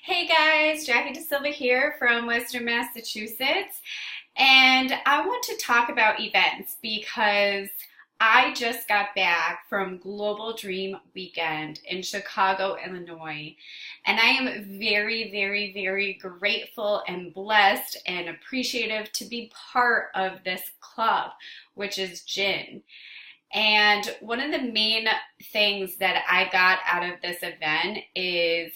Hey guys, Jackie DeSilva here from Western Massachusetts, and I want to talk about events because I just got back from Global Dream Weekend in Chicago, Illinois, and I am very, very, very grateful and blessed and appreciative to be part of this club, which is GIN. And one of the main things that I got out of this event is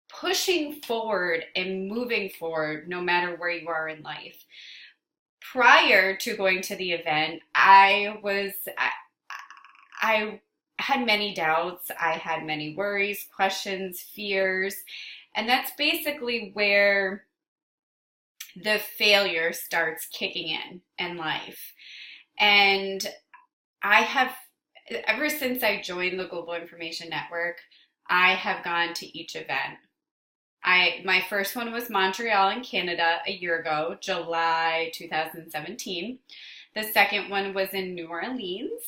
pushing forward and moving forward no matter where you are in life. Prior to going to the event, I had many doubts, I had many worries, questions, fears, and that's basically where the failure starts kicking in life. And I have, ever since I joined the Global Information Network, I have gone to each event. My first one was Montreal in Canada a year ago, July 2017. The second one was in New Orleans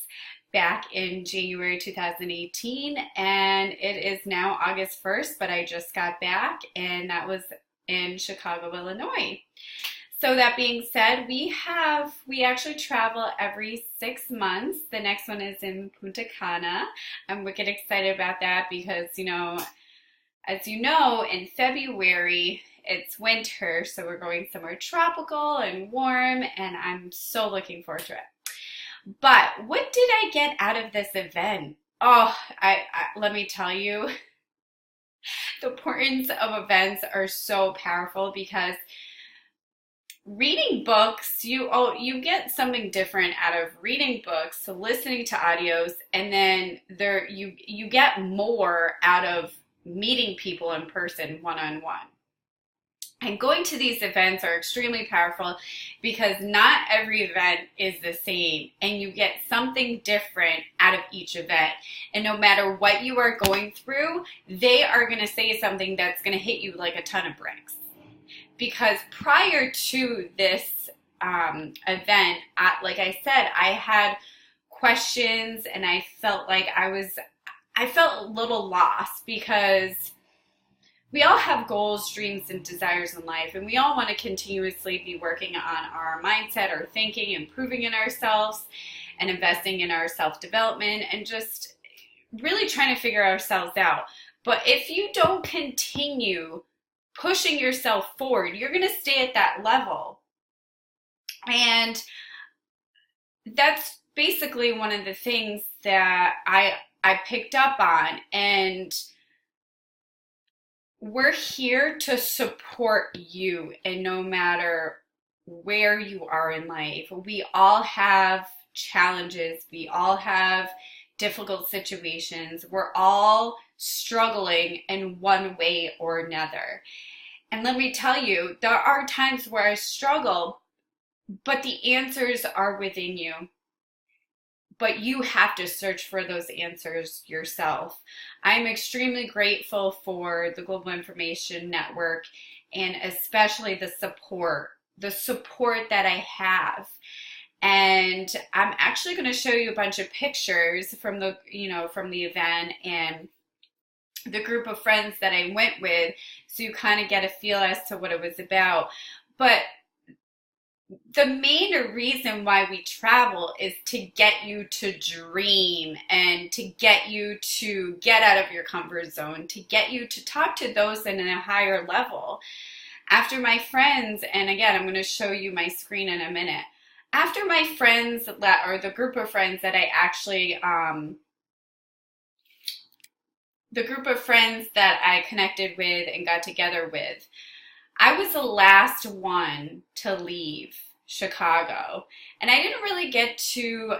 back in January 2018, and it is now August 1st, but I just got back, and that was in Chicago, Illinois. So that being said, we actually travel every 6 months. The next one is in Punta Cana. I'm wicked excited about that because, as you know, in February, it's winter, so we're going somewhere tropical and warm, and I'm so looking forward to it. But what did I get out of this event? Oh, let me tell you, the importance of events are so powerful because reading books, you get something different out of reading books, so listening to audios, and then you get more out of meeting people in person one-on-one. And going to these events are extremely powerful because not every event is the same, and you get something different out of each event. And no matter what you are going through, they are going to say something that's going to hit you like a ton of bricks. Because prior to this event, like I said, I had questions, and I felt like I felt a little lost because we all have goals, dreams, and desires in life, and we all want to continuously be working on our mindset, our thinking, improving in ourselves, and investing in our self-development, and just really trying to figure ourselves out. But if you don't continue pushing yourself forward, you're going to stay at that level. And that's basically one of the things that I picked up on, and we're here to support you, and no matter where you are in life, we all have challenges, we all have difficult situations, we're all struggling in one way or another. And let me tell you, there are times where I struggle, but the answers are within you. But you have to search for those answers yourself. I'm extremely grateful for the Global Information Network, and especially the support that I have. And I'm actually going to show you a bunch of pictures from the event and the group of friends that I went with, so you kind of get a feel as to what it was about. But the main reason why we travel is to get you to dream, and to get you to get out of your comfort zone, to get you to talk to those in a higher level. After my friends, and again, I'm going to show you my screen in a minute. After my friends, or the group of friends that I actually, the group of friends that I connected with and got together with, I was the last one to leave Chicago, and I didn't really get to,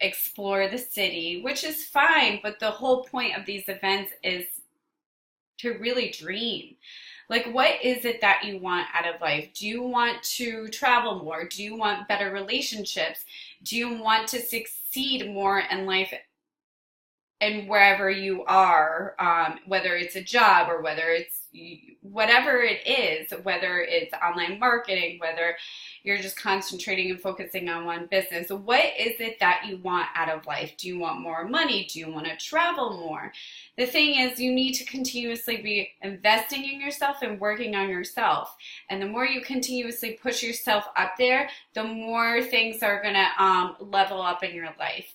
explore the city, which is fine, but the whole point of these events is to really dream. Like, what is it that you want out of life? Do you want to travel more? Do you want better relationships? Do you want to succeed more in life and wherever you are, whether it's a job or whether it's, whatever it is, whether it's online marketing, whether you're just concentrating and focusing on one business, what is it that you want out of life? Do you want more money? Do you want to travel more? The thing is, you need to continuously be investing in yourself and working on yourself. And the more you continuously push yourself up there, the more things are going to level up in your life.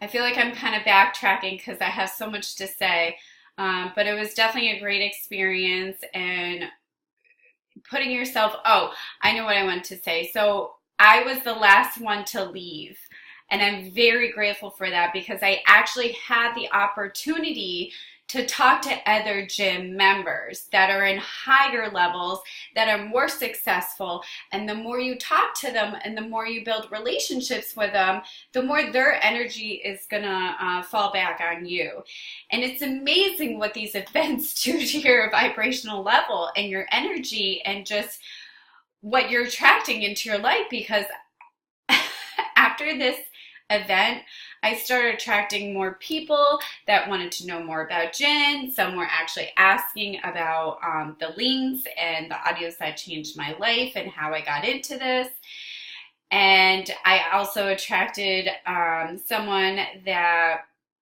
I feel like I'm kind of backtracking because I have so much to say. But it was definitely a great experience, and putting yourself, oh, I know what I want to say. So I was the last one to leave, and I'm very grateful for that because I actually had the opportunity to talk to other gym members that are in higher levels, that are more successful. And the more you talk to them and the more you build relationships with them, the more their energy is gonna fall back on you. And it's amazing what these events do to your vibrational level and your energy and just what you're attracting into your life, because after this event, I started attracting more people that wanted to know more about Jen. Some were actually asking about the links and the audios that changed my life and how I got into this. And I also attracted someone that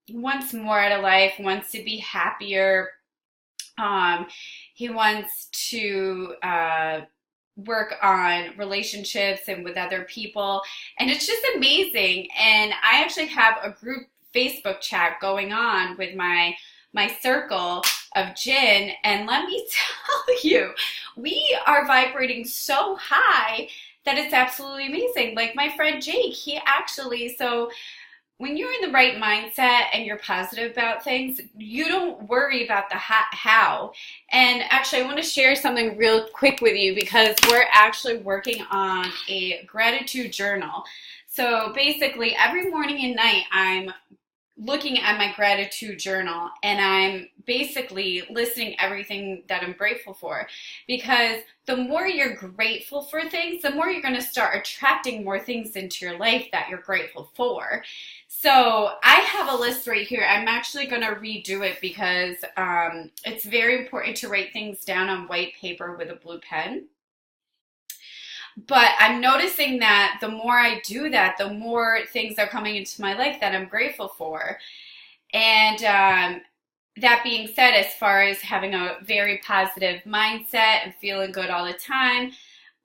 wants more out of life, wants to be happier. He wants to work on relationships and with other people, and it's just amazing. And I actually have a group Facebook chat going on with my circle of Jinn, and let me tell you, we are vibrating so high that it's absolutely amazing. Like my friend Jake, he actually, so when you're in the right mindset and you're positive about things, you don't worry about the how. And actually, I want to share something real quick with you because we're actually working on a gratitude journal. So basically, every morning and night, I'm looking at my gratitude journal and I'm basically listing everything that I'm grateful for, because the more you're grateful for things, the more you're going to start attracting more things into your life that you're grateful for. So I have a list right here. I'm actually going to redo it because it's very important to write things down on white paper with a blue pen. But I'm noticing that the more I do that, the more things are coming into my life that I'm grateful for. And that being said, as far as having a very positive mindset and feeling good all the time,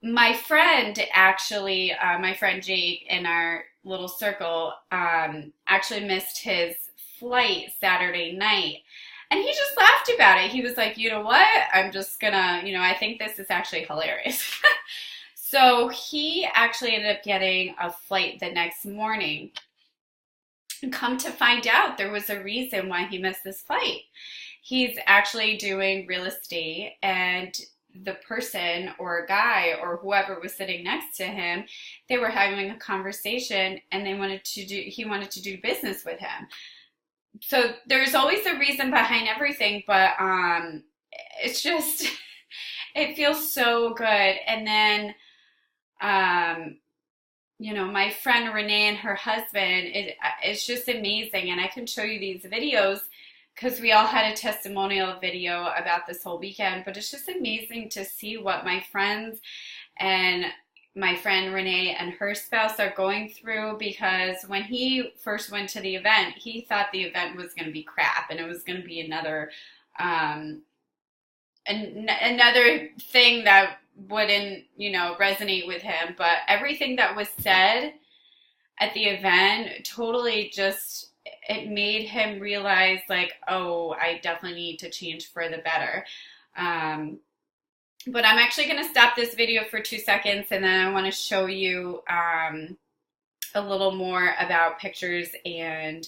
my friend actually, my friend Jake in our little circle, actually missed his flight Saturday night. And he just laughed about it. He was like, you know what? I'm just gonna, I think this is actually hilarious. So he actually ended up getting a flight the next morning. And come to find out, there was a reason why he missed this flight. He's actually doing real estate, and the person or a guy or whoever was sitting next to him, they were having a conversation and he wanted to do business with him. So there's always a reason behind everything, but it's just, it feels so good. And then my friend Renee and her husband, it's just amazing. And I can show you these videos because we all had a testimonial video about this whole weekend. But it's just amazing to see what my friends and my friend Renee and her spouse are going through, because when he first went to the event, he thought the event was going to be crap and it was going to be another thing that wouldn't, resonate with him. But everything that was said at the event totally just, it made him realize like, oh, I definitely need to change for the better. But I'm actually going to stop this video for 2 seconds, and then I want to show you a little more about pictures and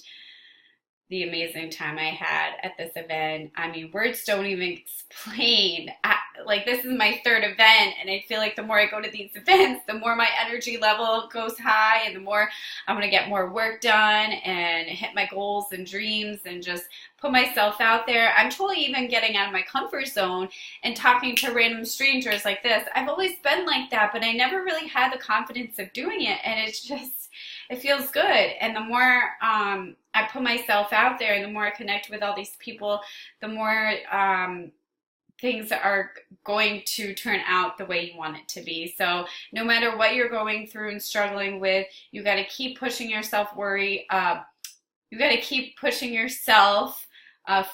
the amazing time I had at this event. I mean, words don't even explain. This is my 3rd event, and I feel like the more I go to these events, the more my energy level goes high, and the more I'm going to get more work done and hit my goals and dreams and just put myself out there. I'm totally even getting out of my comfort zone and talking to random strangers like this. I've always been like that, but I never really had the confidence of doing it, and it feels good. And the more I put myself out there and the more I connect with all these people, the more things are going to turn out the way you want it to be. So no matter what you're going through and struggling with, you got to keep pushing yourself you got to keep pushing yourself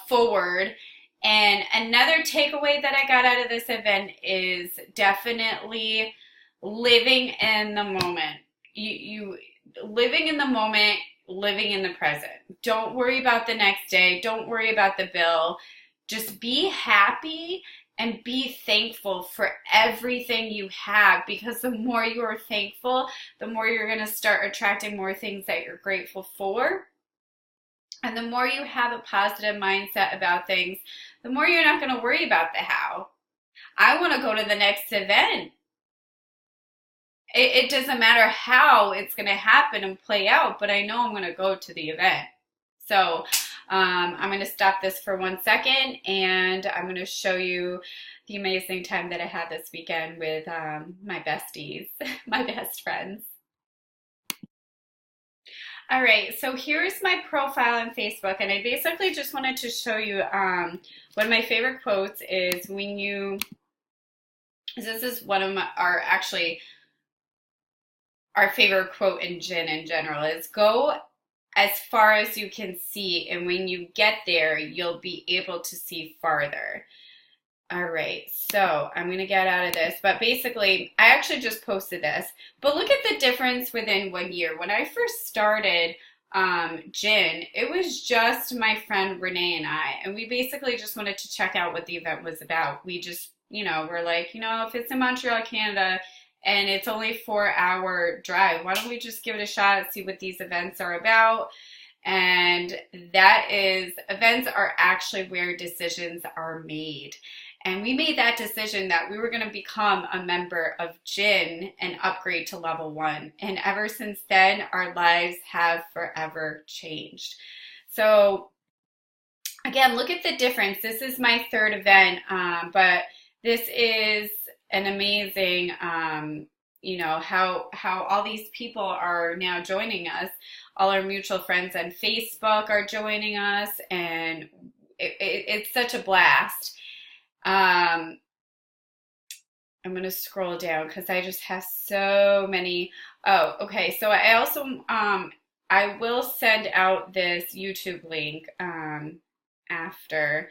forward. And another takeaway that I got out of this event is definitely living in the moment. You living in the moment, living in the present. Don't worry about the next day. Don't worry about the bill. Just be happy and be thankful for everything you have, because the more you are thankful, the more you're going to start attracting more things that you're grateful for. And the more you have a positive mindset about things, the more you're not going to worry about the how. I want to go to the next event. It doesn't matter how it's going to happen and play out, but I know I'm going to go to the event. So I'm going to stop this for 1 second, and I'm going to show you the amazing time that I had this weekend with my besties, my best friends. All right, so here's my profile on Facebook, and I basically just wanted to show you one of my favorite quotes is this is one of our favorite quote in Gin in general is, go as far as you can see, and when you get there, you'll be able to see farther. All right, so I'm going to get out of this, but basically, I actually just posted this, but look at the difference within 1 year. When I first started Gin, it was just my friend Renee and I, and we basically just wanted to check out what the event was about. We just, we're like, if it's in Montreal, Canada, and it's only a 4-hour drive, why don't we just give it a shot and see what these events are about? And events are actually where decisions are made. And we made that decision that we were going to become a member of Gin and upgrade to level 1. And ever since then, our lives have forever changed. So again, look at the difference. This is my 3rd event, but this is an amazing, how all these people are now joining us. All our mutual friends on Facebook are joining us, and it's such a blast. I'm going to scroll down because I just have so many. Oh, okay. So I also, I will send out this YouTube link after.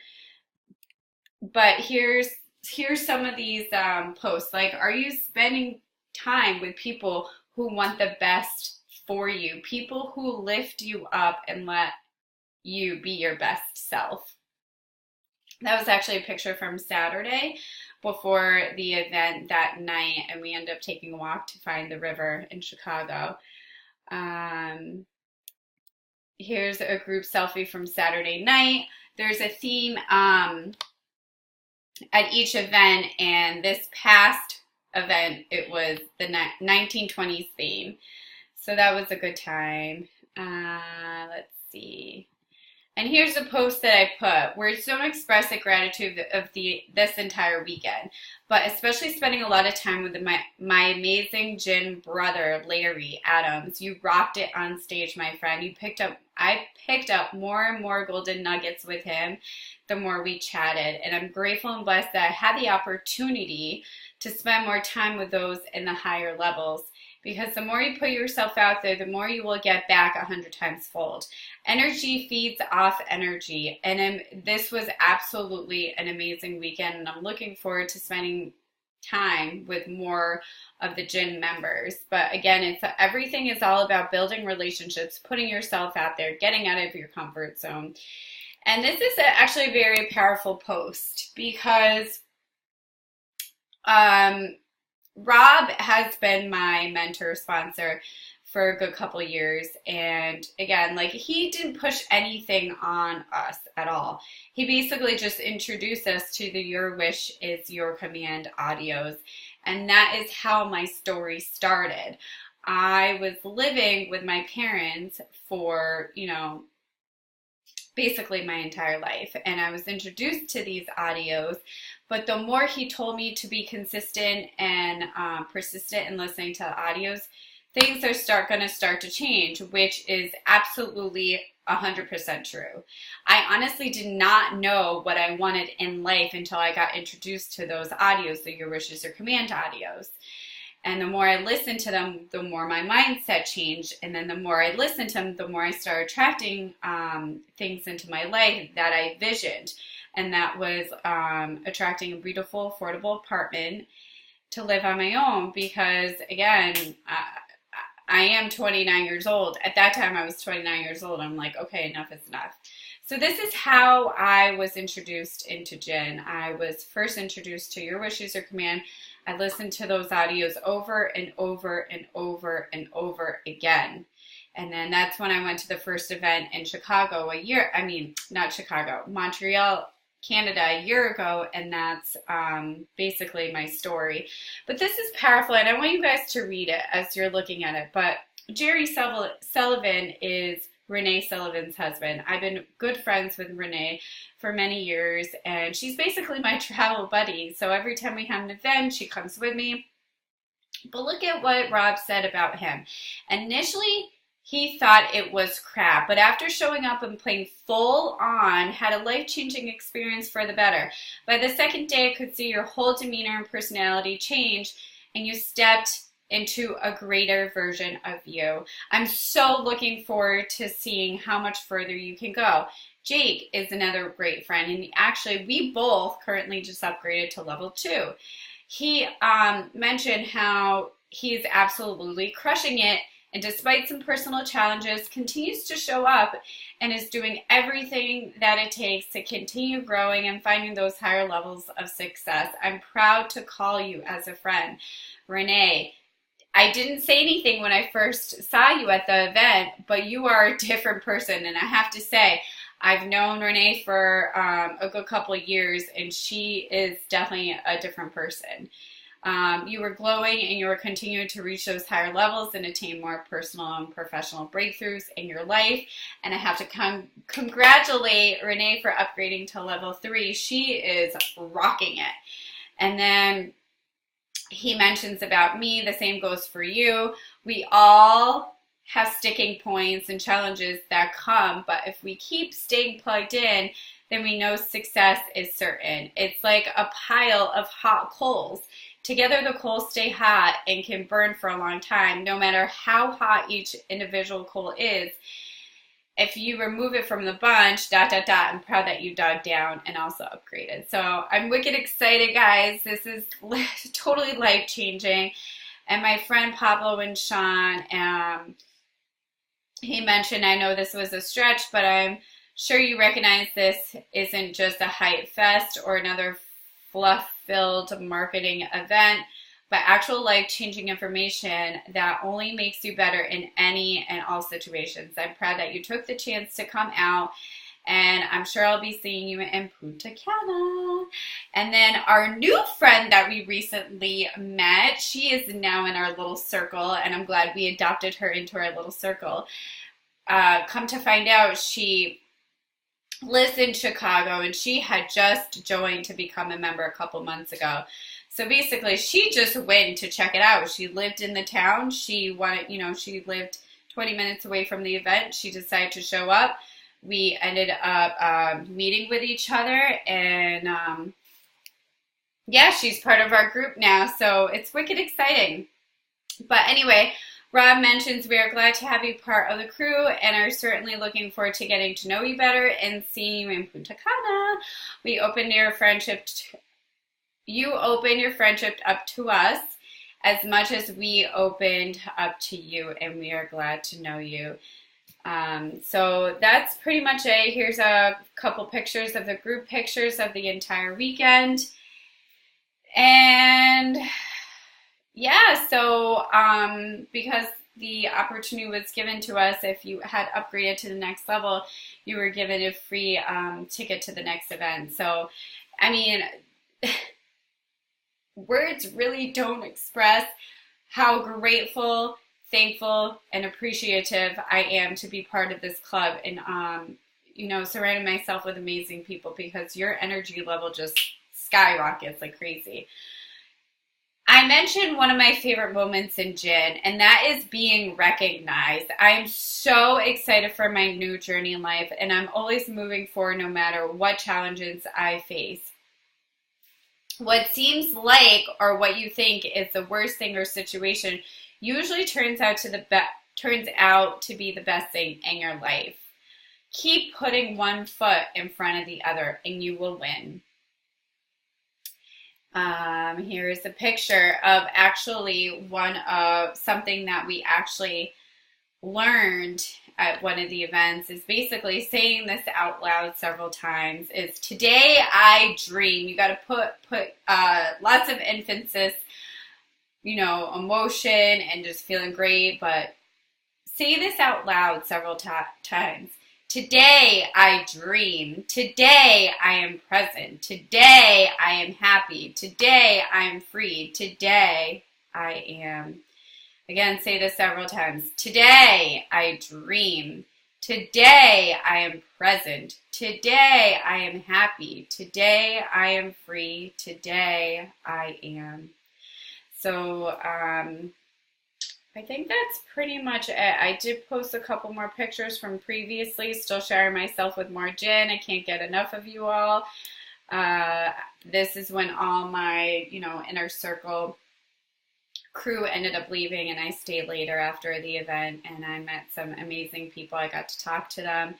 But here's some of these posts. Like, are you spending time with people who want the best for you? People who lift you up and let you be your best self. That was actually a picture from Saturday before the event that night, and we ended up taking a walk to find the river in Chicago. Here's a group selfie from Saturday night. There's a theme at each event, and this past event, it was the 1920s theme. So that was a good time. Let's see. And here's a post that I put. Words don't express the gratitude of this entire weekend, but especially spending a lot of time with my amazing Gin brother, Larry Adams. You rocked it on stage, my friend. I picked up more and more golden nuggets with him the more we chatted, and I'm grateful and blessed that I had the opportunity to spend more time with those in the higher levels, because the more you put yourself out there, the more you will get back 100 times fold. Energy feeds off energy, and this was absolutely an amazing weekend, and I'm looking forward to spending time with more of the Gin members. But again, everything is all about building relationships, putting yourself out there, getting out of your comfort zone. And this is actually a very powerful post, because Rob has been my mentor sponsor for a good couple years, and again, like, he didn't push anything on us at all. He basically just introduced us to the Your Wish is Your Command audios, and that is how my story started. I was living with my parents for, basically my entire life, and I was introduced to these audios, but the more he told me to be consistent and persistent in listening to the audios, things are going to start to change, which is absolutely 100% true. I honestly did not know what I wanted in life until I got introduced to those audios, the Your Wishes, Your Command audios. And the more I listened to them, the more my mindset changed. And then the more I listened to them, the more I started attracting things into my life that I visioned. And that was attracting a beautiful, affordable apartment to live on my own. Because, again, I am 29 years old. At that time, I was 29 years old. I'm like, okay, enough is enough. So this is how I was introduced into Jinn. I was first introduced to Your Wishes, Your Command. I listened to those audios over and over and over and over again. And then that's when I went to the first event in Chicago Montreal, Canada a year ago, and that's basically my story. But this is powerful, and I want you guys to read it as you're looking at it. But Jerry Sullivan is Renee Sullivan's husband. I've been good friends with Renee for many years, and she's basically my travel buddy. So every time we have an event, she comes with me. But look at what Rob said about him. Initially, he thought it was crap, but after showing up and playing full on, had a life-changing experience for the better. By the second day, I could see your whole demeanor and personality change, and you stepped into a greater version of you. I'm so looking forward to seeing how much further you can go. Jake is another great friend, and actually we both currently just upgraded to level 2. He mentioned how he's absolutely crushing it, and despite some personal challenges, continues to show up and is doing everything that it takes to continue growing and finding those higher levels of success. I'm proud to call you as a friend. Renee, I didn't say anything when I first saw you at the event, but you are a different person. And I have to say, I've known Renee for a good couple of years, and she is definitely a different person. You were glowing, and you were continuing to reach those higher levels and attain more personal and professional breakthroughs in your life. And I have to congratulate Renee for upgrading to level 3. She is rocking it. And then he mentions about me, the same goes for you. We all have sticking points and challenges that come, but if we keep staying plugged in, then we know success is certain. It's like a pile of hot coals. Together the coals stay hot and can burn for a long time, no matter how hot each individual coal is. If you remove it from the bunch, I'm proud that you dug down and also upgraded. So I'm wicked excited, guys. This is totally life-changing. And my friend Pablo and Sean, he mentioned, I know this was a stretch, but I'm sure you recognize this isn't just a hype fest or another fluff-filled marketing event, but actual life-changing information that only makes you better in any and all situations. I'm proud that you took the chance to come out, and I'm sure I'll be seeing you in Punta Cana. And then our new friend that we recently met, she is now in our little circle, and I'm glad we adopted her into our little circle. Come to find out, she lives in Chicago, and she had just joined to become a member a couple months ago. So basically, she just went to check it out. She lived in the town. She lived 20 minutes away from the event. She decided to show up. We ended up meeting with each other, and yeah, she's part of our group now. So it's wicked exciting. But anyway, Rob mentions we are glad to have you part of the crew and are certainly looking forward to getting to know you better and seeing you in Punta Cana. You open your friendship up to us as much as we opened up to you, and we are glad to know you. So that's pretty much it. Here's a couple pictures of the group pictures of the entire weekend. And yeah, so because the opportunity was given to us, if you had upgraded to the next level, you were given a free ticket to the next event. So, I mean, words really don't express how grateful, thankful, and appreciative I am to be part of this club and, surrounding myself with amazing people, because your energy level just skyrockets like crazy. I mentioned one of my favorite moments in Gin, and that is being recognized. I'm so excited for my new journey in life, and I'm always moving forward no matter what challenges I face. What seems like or what you think is the worst thing or situation usually turns out to be the best thing in your life. Keep putting one foot in front of the other, and you will win. Here's a picture of actually one of something that we actually learned at one of the events is basically saying this out loud several times is today I dream. You got to put lots of emphasis, emotion and just feeling great, but say this out loud several times. Today I dream. Today I am present. Today I am happy. Today I am free. Today I am. Again, say this several times. Today I dream. Today I am present. Today I am happy. Today I am free. Today I am. So, I think that's pretty much it. I did post a couple more pictures from previously, still sharing myself with more Gin. I can't get enough of you all. This is when all my, inner circle crew ended up leaving, and I stayed later after the event, and I met some amazing people. I got to talk to them.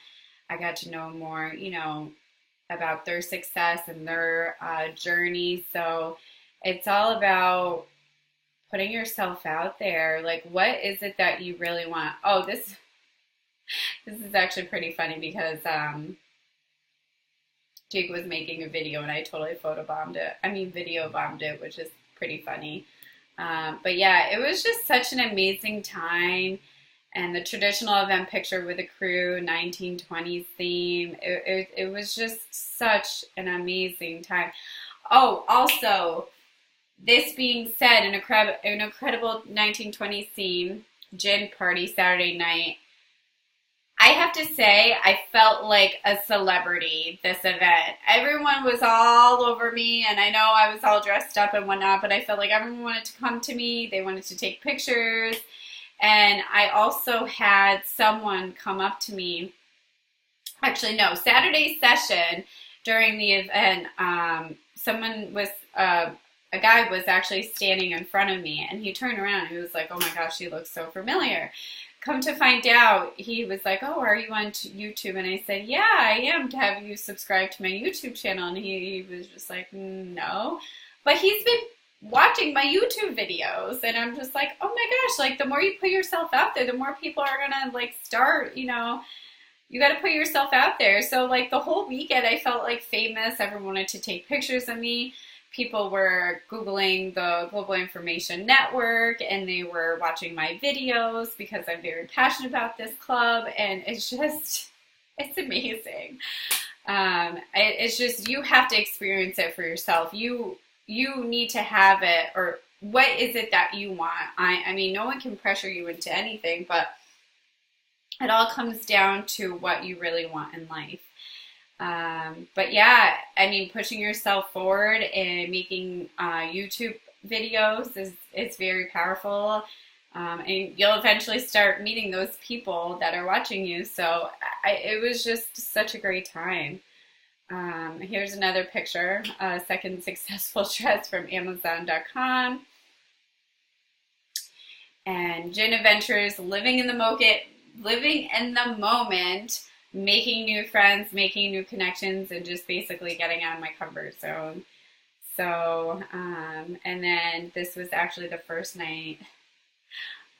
I got to know more, about their success and their journey. So it's all about putting yourself out there. Like, what is it that you really want? Oh, this is actually pretty funny because Jake was making a video and I totally video bombed it, which is pretty funny. But yeah, it was just such an amazing time. And the traditional event picture with the crew, 1920s theme, it was just such an amazing time. Oh, also, this being said, an incredible 1920s theme, Gin party Saturday night. I have to say, I felt like a celebrity this event. Everyone was all over me, and I know I was all dressed up and whatnot, but I felt like everyone wanted to come to me. They wanted to take pictures. And I also had someone come up to me. Actually, no, Saturday session during the event, a guy was actually standing in front of me, and he turned around and he was like, oh my gosh, she looks so familiar. Come to find out, he was like, oh, are you on YouTube? And I said, yeah, I am. Have you subscribed to my YouTube channel? And he was just like, no. But he's been watching my YouTube videos, and I'm just like, oh my gosh, like the more you put yourself out there, the more people are gonna like start, you got to put yourself out there. So like the whole weekend I felt like famous. Everyone wanted to take pictures of me. People were Googling the Global Information Network, and they were watching my videos because I'm very passionate about this club, and it's amazing. It's just, you have to experience it for yourself. You need to have it, or what is it that you want? I mean, no one can pressure you into anything, but it all comes down to what you really want in life. But yeah, I mean, pushing yourself forward and making YouTube videos is very powerful. And you'll eventually start meeting those people that are watching you. So it was just such a great time. Here's another picture, second successful dress from Amazon.com. And Gin Adventures, living in the moment, making new friends, making new connections, and just basically getting out of my comfort zone. So, and then this was actually the first night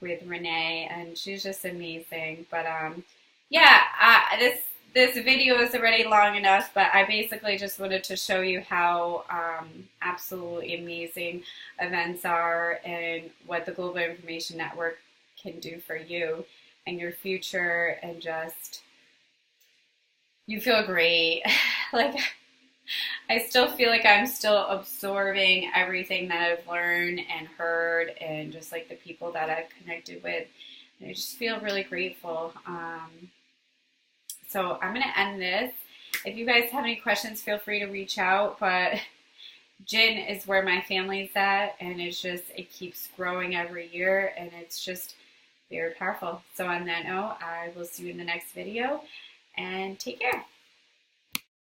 with Renee, and she's just amazing. But yeah, this video is already long enough, but I basically just wanted to show you how absolutely amazing events are and what the Global Information Network can do for you and your future, and just, you feel great. Like, I still feel like I'm still absorbing everything that I've learned and heard, and just like the people that I've connected with. And I just feel really grateful. So I'm going to end this. If you guys have any questions, feel free to reach out. But gin is where my family's at, and it keeps growing every year, and it's just very powerful. So on that note, I will see you in the next video, and take care.